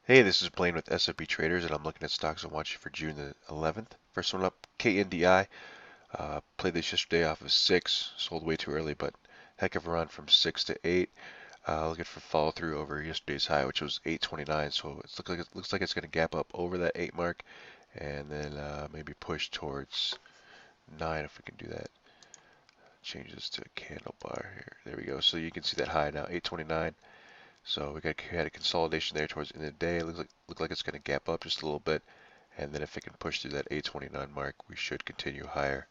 Hey, this is Blaine with S&P Traders, and I'm looking at stocks I'm watching for June the 11th. First one up, KNDI. Played this yesterday off of 6, sold way too early, but heck of a run from 6 to 8. Looking for follow through over yesterday's high, which was 829. So it looks like it's going to gap up over that 8 mark, and then maybe push towards 9 if we can do that. Change this to a candle bar here. There we go. So you can see that high now, 829. So had a consolidation there towards the end of the day. It look like it's going to gap up just a little bit, and then if it can push through that 829 mark, we should continue higher.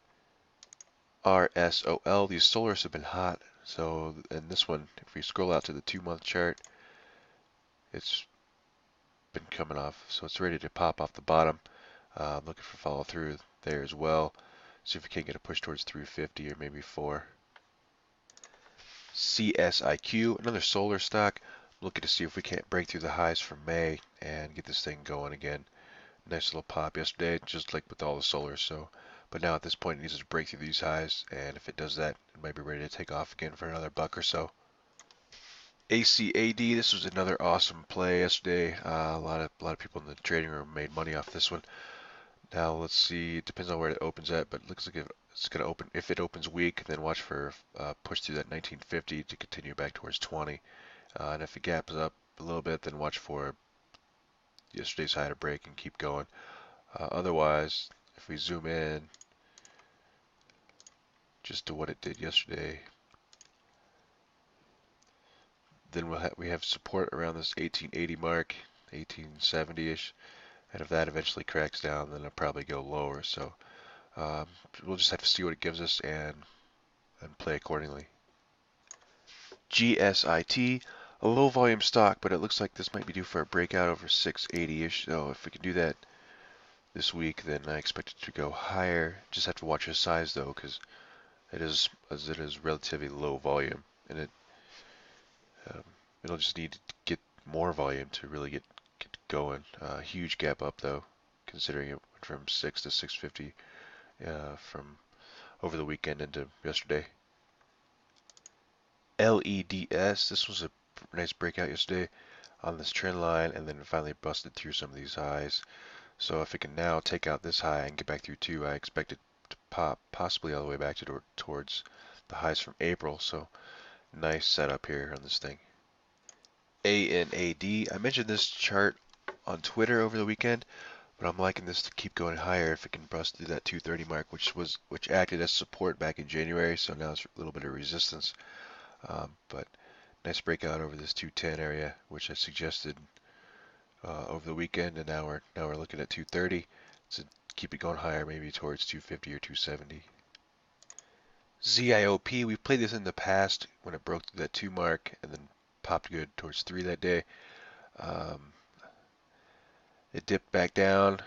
RSOL, these solars have been hot. So in this one, if we scroll out to the 2-month chart, it's been coming off, so it's ready to pop off the bottom. Looking for follow through there as well. See if we can get a push towards 350 or maybe 4. CSIQ, another solar stock. Looking to see if we can't break through the highs from May and get this thing going again. Nice little pop yesterday, just like with all the solars. So, but now at this point, it needs to break through these highs, and if it does that, it might be ready to take off again for another buck or so. ACAD, this was another awesome play yesterday. A lot of people in the trading room made money off this one. Now let's see. It depends on where it opens at, but it looks like it's going to open. If it opens weak, then watch for push through that 1950 to continue back towards 20. And if it gaps up a little bit, then watch for yesterday's high to break and keep going. Otherwise, if we zoom in just to what it did yesterday, then we have support around this 1880 mark, 1870-ish. And if that eventually cracks down, then it'll probably go lower. So we'll just have to see what it gives us and play accordingly. GSIT, a low volume stock, but it looks like this might be due for a breakout over 680-ish. So if we can do that this week, then I expect it to go higher. Just have to watch the size though, because it is relatively low volume, and um, it'll just need to get more volume to really get going. Huge gap up though, considering it went from 6 to 650 from over the weekend into yesterday. LEDS, this was a nice breakout yesterday on this trend line, and then finally busted through some of these highs. So if it can now take out this high and get back through 2, I expect it to pop possibly all the way back to towards the highs from April. So nice setup here on this thing. ANAD, I mentioned this chart on Twitter over the weekend, but I'm liking this to keep going higher if it can bust through that 230 mark, which acted as support back in January. So now it's a little bit of resistance. But nice breakout over this 210 area, which I suggested over the weekend, and now we're looking at 230 to keep it going higher, maybe towards 250 or 270. ZIOP, we've played this in the past when it broke through that 2 mark and then popped good towards 3 that day. It dipped back down,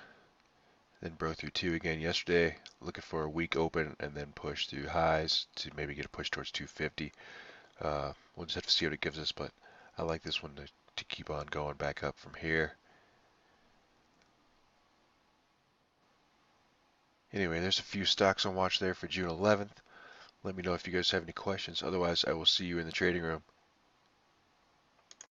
then broke through 2 again yesterday. Looking for a weak open and then push through highs to maybe get a push towards 250. We'll just have to see what it gives us, but I like this one to keep on going back up from here. Anyway, there's a few stocks on watch there for June 11th. Let me know if you guys have any questions. Otherwise, I will see you in the trading room.